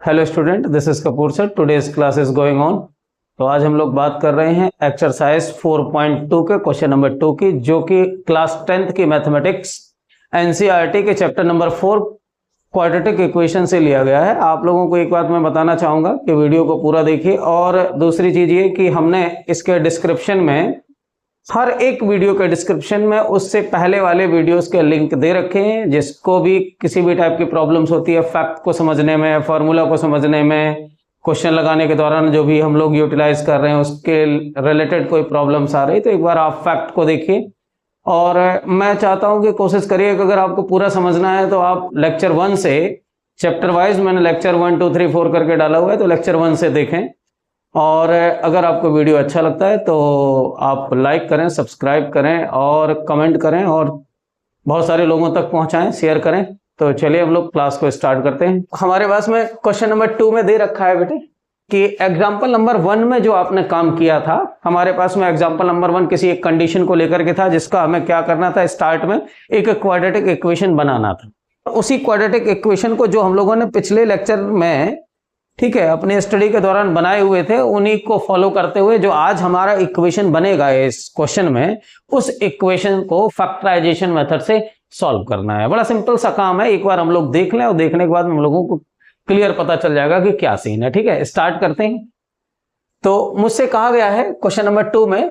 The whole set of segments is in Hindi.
Hello student, this is Kapoor sir. Today's class is going on. तो आज हम लोग बात कर रहे हैं एक्सरसाइज 4.2 के क्वेश्चन नंबर 2 की, जो कि क्लास 10th की मैथमेटिक्स एनसीईआरटी के चैप्टर नंबर 4 क्वाड्रेटिक इक्वेशन से लिया गया है। आप लोगों को एक बात मैं बताना चाहूंगा कि वीडियो को पूरा देखिए, और दूसरी चीज ये कि हमने इसके डिस्क्रिप्शन में, हर एक वीडियो के डिस्क्रिप्शन में उससे पहले वाले वीडियोस के लिंक दे रखे हैं। जिसको भी किसी भी टाइप की प्रॉब्लम्स होती है फैक्ट को समझने में, फॉर्मूला को समझने में, क्वेश्चन लगाने के दौरान जो भी हम लोग यूटिलाइज कर रहे हैं उसके रिलेटेड कोई प्रॉब्लम्स आ रही तो एक बार आप फैक्ट को देखिए। और मैं चाहता हूं कि कोशिश करिए कि अगर आपको पूरा समझना है तो आप लेक्चर 1 से, चैप्टर वाइज मैंने लेक्चर 1 2 3 4 करके डाला हुआ है, तो लेक्चर 1 से देखें। और अगर आपको वीडियो अच्छा लगता है तो आप लाइक करें, सब्सक्राइब करें और कमेंट करें, और बहुत सारे लोगों तक पहुंचाएं, शेयर करें। तो चलिए हम लोग क्लास को स्टार्ट करते हैं। हमारे पास में क्वेश्चन नंबर 2 में दे रखा है बेटे कि एग्जाम्पल नंबर 1 में जो आपने काम किया था, हमारे पास में एग्जाम्पल नंबर 1 किसी एक कंडीशन को लेकर के था, जिसका हमें क्या करना था, स्टार्ट में एक क्वाड्रेटिक इक्वेशन बनाना था। उसी क्वाड्रेटिक इक्वेशन को जो हम लोगों ने पिछले लेक्चर में, ठीक है, अपने स्टडी के दौरान बनाए हुए थे, उन्हीं को फॉलो करते हुए जो आज हमारा इक्वेशन बनेगा इस क्वेश्चन में, उस इक्वेशन को फैक्टराइजेशन मेथड से सॉल्व करना है। बड़ा सिंपल सा काम है, एक बार हम लोग देख लें और देखने के बाद हम लोगों को क्लियर पता चल जाएगा कि क्या सीन है। ठीक है, स्टार्ट करते हैं। तो मुझसे कहा गया है क्वेश्चन नंबर 2 में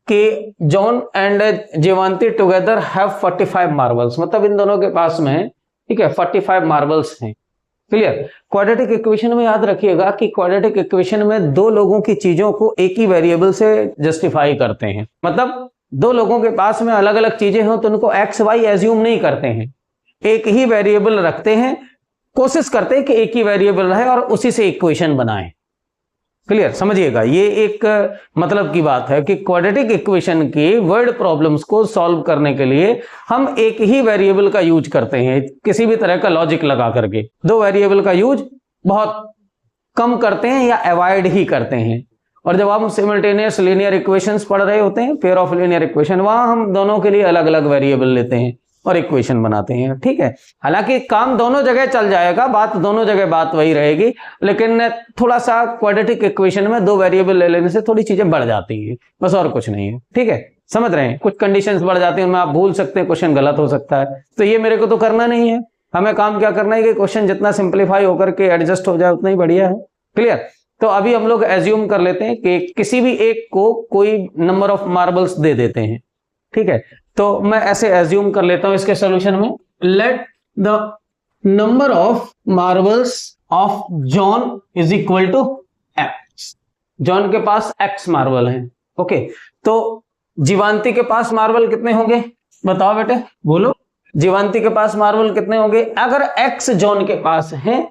कि John and Jivanti together have 45 marbles, मतलब इन दोनों के पास में, ठीक है, 45 मार्बल्स हैं। क्लियर। क्वाड्रेटिक इक्वेशन में याद रखिएगा कि क्वाड्रेटिक इक्वेशन में दो लोगों की चीजों को एक ही वेरिएबल से जस्टिफाई करते हैं। मतलब दो लोगों के पास में अलग अलग चीजें हो तो उनको एक्स वाई एज्यूम नहीं करते हैं, एक ही वेरिएबल रखते हैं, कोशिश करते हैं कि एक ही वेरिएबल रहे और उसी से इक्वेशन बनाएं। क्लियर, समझिएगा, ये एक मतलब की बात है कि क्वाड्रेटिक इक्वेशन की वर्ड प्रॉब्लम्स को सॉल्व करने के लिए हम एक ही वेरिएबल का यूज करते हैं, किसी भी तरह का लॉजिक लगा करके। दो वेरिएबल का यूज बहुत कम करते हैं या अवॉइड ही करते हैं। और जब हम सिमल्टेनियस लीनियर इक्वेशंस पढ़ रहे होते हैं, पेयर ऑफ लीनियर इक्वेशन, वहां हम दोनों के लिए अलग अलग वेरिएबल लेते हैं और इक्वेशन बनाते हैं। ठीक है, हालांकि काम दोनों जगह चल जाएगा, बात दोनों जगह बात वही रहेगी, लेकिन थोड़ा सा क्वाड्रेटिक इक्वेशन में दो वेरिएबल ले लेने से थोड़ी चीजें बढ़ जाती हैं, बस और कुछ नहीं है। ठीक है, समझ रहे हैं, कुछ कंडीशंस बढ़ जाती हैं, उनमें आप भूल सकते हैं, क्वेश्चन गलत हो सकता है। तो ये मेरे को तो करना नहीं है, हमें काम क्या करना है कि क्वेश्चन जितना सिंप्लीफाई होकर के एडजस्ट हो जाए उतना ही बढ़िया है। क्लियर। तो अभी हम लोग एज्यूम कर लेते हैं कि किसी भी एक को कोई नंबर ऑफ मार्बल्स दे देते हैं। ठीक है, तो मैं ऐसे एज्यूम कर लेता हूं इसके सॉल्यूशन में, let the number of marbles of John is equal to x. John के पास एक्स मार्बल हैं। ओके, तो जीवांती के पास मार्बल कितने होंगे, बताओ बेटे, बोलो। जीवांती के पास मार्बल कितने होंगे? अगर एक्स जॉन के पास है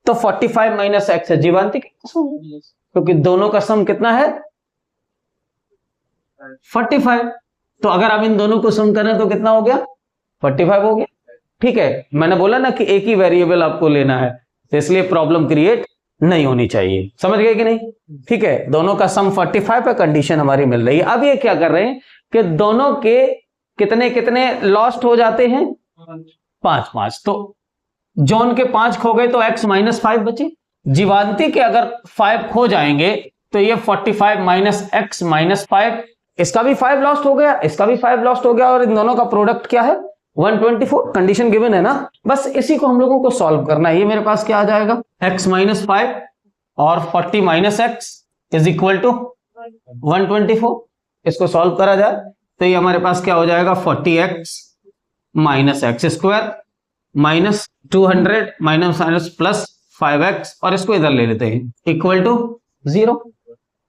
तो 45 माइनस एक्स है जीवांती के पास, क्योंकि दोनों का सम कितना है, 45। तो अगर आप इन दोनों को सम करें तो कितना हो गया, 45 हो गया। ठीक है, मैंने बोला ना कि एक ही वेरिएबल आपको लेना है, तो इसलिए प्रॉब्लम क्रिएट नहीं होनी चाहिए। समझ गए कि नहीं? ठीक है, दोनों का सम 45 पे कंडीशन हमारी मिल रही है। अब ये क्या कर रहे हैं कि दोनों के कितने कितने लॉस्ट हो जाते हैं, 5 तो जॉन के 5 खो गए तो x माइनस 5 बचे। जीवांती के अगर 5 खो जाएंगे तो ये 45 माइनस एक्स माइनस 5, इसका भी 5 लॉस्ट हो गया, इसका भी 5 लॉस्ट हो गया, और इन दोनों का प्रोडक्ट क्या है, 124। कंडीशन गिवन है ना, बस इसी को हम लोगों को सॉल्व करना है। ये मेरे पास क्या आ जाएगा, x माइनस 5 और 40 minus x is equal to 124। इसको सॉल्व करा जाए तो ये हमारे पास क्या हो जाएगा, 40x minus x square minus 200 minus minus plus 5x, और इसको इधर ले लेते हैं, इक्वल टू 0।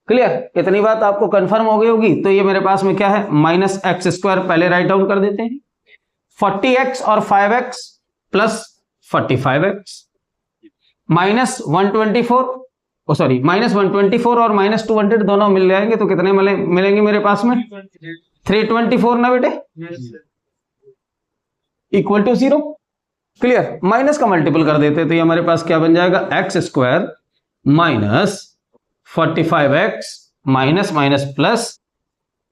क्लियर, इतनी बात आपको कंफर्म हो गई होगी। तो ये मेरे पास में क्या है, माइनस एक्स स्क्वायर पहले राइट डाउन कर देते हैं, 40x और 5x plus 45x minus 124, sorry minus 124 और माइनस 200 दोनों मिल जाएंगे तो कितने मिलेंगे मेरे पास में, 324 ना बेटे, इक्वल टू 0। क्लियर, माइनस का मल्टीपल कर देते तो ये हमारे पास क्या बन जाएगा, x square minus 45x minus minus plus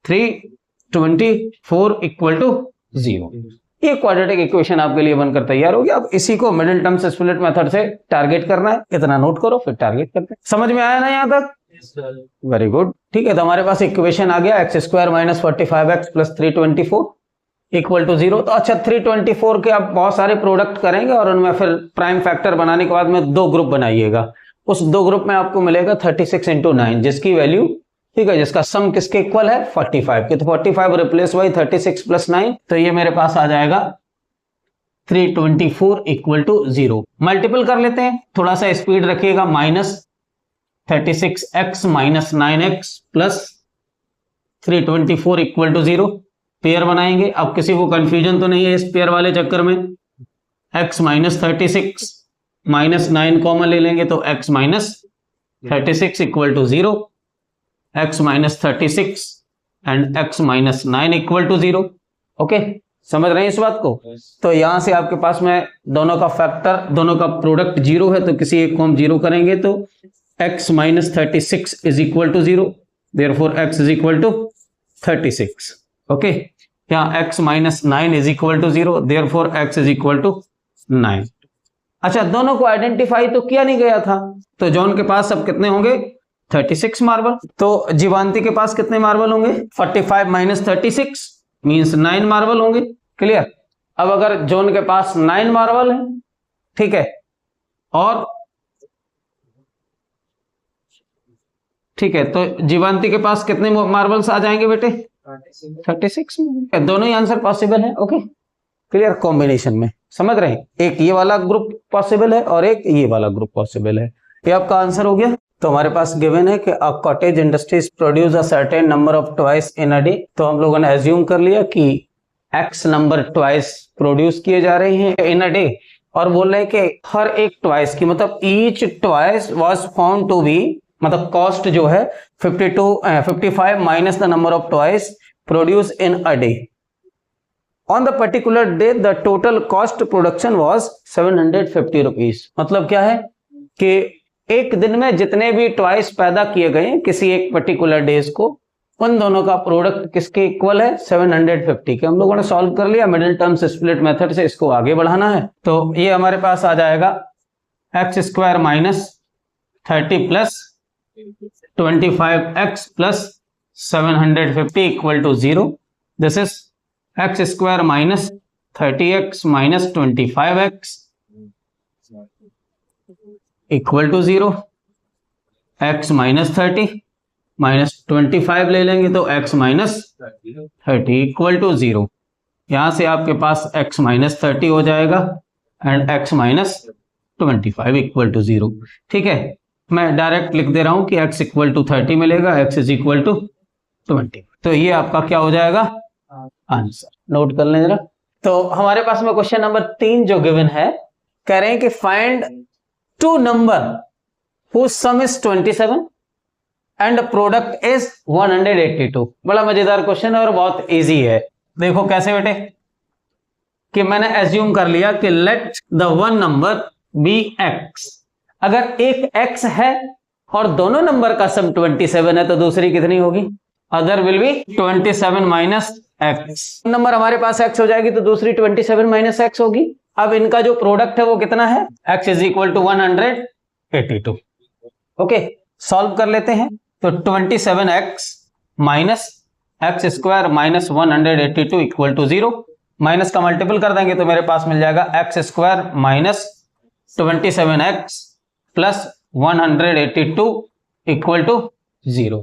324 equal to 0। ये क्वाड्रेटिक इक्वेशन आपके लिए बनकर तैयार हो गया। अब इसी को मिडिल टर्म स्प्लिट मेथड से टारगेट करना है, इतना नोट करो फिर टारगेट करते हैं। समझ में आया ना यहाँ तक? Very good. ठीक है, तो हमारे पास इक्वेशन आ गया x square minus 45x plus 324 equal to 0। तो अच्छा 324 के आप बहुत सारे प्रोडक्ट करेंगे और उनमें फिर प्राइम फैक्टर बनाने के बाद में 2 ग्रुप बनाइएगा। उस 2 ग्रुप में आपको मिलेगा 36 इंटू 9 जिसकी वैल्यू, ठीक है, जिसका सम किसके इक्वल है 45 के। तो 45 रिप्लेस बाई 36 प्लस 9, तो ये मेरे पास आ जाएगा 324 इक्वल टू 0। मल्टीपल कर लेते हैं, थोड़ा सा स्पीड रखिएगा। Minus 36x minus 9x plus 324 equal to 0। Pair बनाएंगे। अब किसी को कंफ्यूजन तो नहीं है इस पेयर वाले चक्कर में? x माइनस 36 माइनस 9 कॉमन ले लेंगे तो x minus 36 equal to 0, x minus 36 and x minus 9 equal to 0। Okay, समझ रहे हैं इस बात को? तो यहां से आपके पास में दोनों का फैक्टर, दोनों का प्रोडक्ट 0 है, तो किसी एक को हम 0 करेंगे तो x minus 36 is equal to 0, therefore x is equal to 36। Okay, यहाँ x minus 9 is equal to 0, therefore x is equal to 9। अच्छा, दोनों को आइडेंटिफाई तो किया नहीं गया था, तो जॉन के पास अब कितने होंगे 36 मार्बल। तो जीवांती के पास कितने मार्बल होंगे? 45 माइनस 36 मीन्स 9 मार्बल होंगे। क्लियर? अब अगर जॉन के पास 9 मार्बल है, ठीक है, और ठीक है, तो जीवांती के पास कितने मार्बल्स आ जाएंगे बेटे? 36। दोनों ही आंसर पॉसिबल है। Okay, clear? कॉम्बिनेशन में समझ रहे हैं, एक ये वाला ग्रुप पॉसिबल है और एक ये वाला ग्रुप पॉसिबल है। ये आपका आंसर हो गया। तो हमारे पास गिवन है कि a cottage industries produce a certain number of toys in a day. तो हम लोगों ने एज्यूम कर लिया कि x नंबर टॉयज प्रोड्यूस किए जा रहे हैं इन अ डे, और बोल रहे हैं कि हर एक टॉयज की, मतलब each toys was found to be, मतलब कॉस्ट जो है 55 minus the number of toys produce in a day. On the particular day the total cost production was 750 rupees. मतलब क्या है कि एक दिन में जितने भी टॉयज पैदा किए गए किसी एक पर्टिकुलर डेज को, उन दोनों का प्रोडक्ट किसके इक्वल है 750 के। हम लोगों ने सॉल्व कर लिया मिडिल टर्म्स स्प्लिट मेथड से, इसको आगे बढ़ाना है। तो ये हमारे पास आ जाएगा x square minus 30 plus 25x plus 750 equal to 0। This is x square minus 30x minus 25x equal to 0। x minus 30 minus 25 ले लेंगे तो x माइनस 30 इक्वल टू 0। यहां से आपके पास x माइनस 30 हो जाएगा and x minus 25 equal to 0। ठीक है, मैं डायरेक्ट लिख दे रहा हूं कि x इक्वल टू 30 मिलेगा, x इज इक्वल टू 20। तो ये आपका क्या हो जाएगा आंसर। नोट कर लें जरा। तो हमारे पास में क्वेश्चन नंबर 3 जो गिवन है, कह रहे हैं कि find 2 number whose sum is 27 and product is 182। बड़ा मजेदार क्वेश्चन है और बहुत इजी है। देखो कैसे बेटे, कि मैंने एज्यूम कर लिया कि let the one number be x। अगर एक x है और दोनों नंबर का सम 27 है तो दूसरी कितनी होगी? Other will be 27 minus x। Number हमारे पास x हो जाएगी तो दूसरी 27 माइनस x होगी। अब इनका जो प्रोडक्ट है वो कितना है? x is equal to 182। Okay, solve कर लेते हैं। तो 27x minus x square minus 182 equal to 0। Minus का मल्टीपल कर देंगे तो मेरे पास मिल जाएगा x square minus 27x plus 182 equal to 0।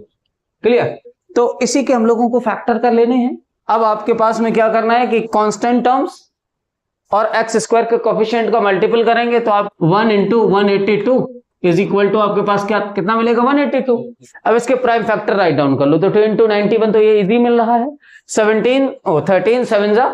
Clear? तो इसी के हम लोगों को फैक्टर कर लेने हैं। अब आपके पास में क्या करना है कि कांस्टेंट टर्म्स और एक्स स्क्वायर के कोफिशिएंट का मल्टीपल करेंगे तो आप 1 इंटू 182 इज इक्वल टू आपके पास क्या कितना मिलेगा 182। अब इसके प्राइम फैक्टर राइट डाउन कर लो तो 2 इंटू 91 तो ये इजी मिल रहा है। 13 7 जा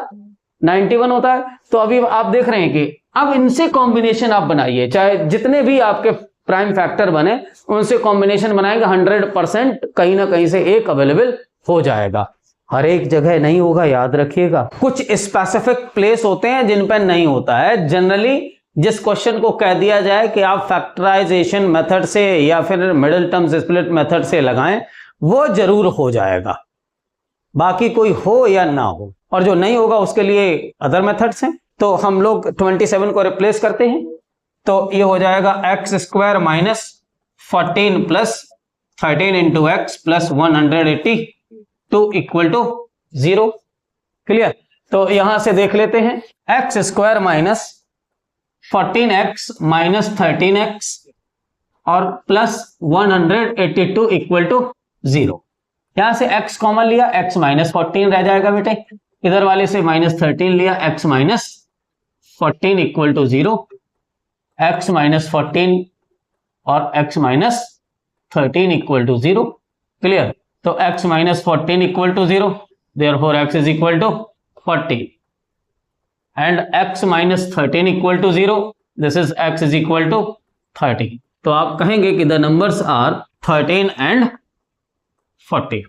91 होता है। तो अभी आप देख रहे हैं कि अब इनसे कॉम्बिनेशन आप बनाइए, चाहे जितने भी आपके प्राइम फैक्टर बने उनसे कॉम्बिनेशन बनाएंगे 100% कहीं ना कहीं से एक अवेलेबल हो जाएगा। हर एक जगह नहीं होगा, याद रखिएगा। कुछ स्पेसिफिक प्लेस होते हैं जिन पर नहीं होता है। जनरली जिस क्वेश्चन को कह दिया जाए कि आप फैक्टराइजेशन मेथड से या फिर मिडिल टर्म्स स्प्लिट मेथड से लगाएं, वो जरूर हो जाएगा, बाकी कोई हो या ना हो। और जो नहीं होगा उसके लिए अदर मेथड्स हैं। तो हम लोग 27 को रिप्लेस करते हैं, तो ये हो जाएगा x square minus 14 plus 13 into x plus 182 equal to 0। Clear? तो यहां से देख लेते हैं, x square minus 14x minus 13x और प्लस 182 इक्वल टू 0। यहां से x कॉमन लिया, x माइनस 14 रह जाएगा बेटे, इधर वाले से माइनस 13 लिया, x minus 14 equal to 0, x minus 14 और x minus 13 equal to 0। Clear? तो x minus 14 equal to 0, therefore x is equal to 14 and x minus 13 equal to 0, this is x is equal to 13। तो आप कहेंगे कि the numbers are 13 and 40।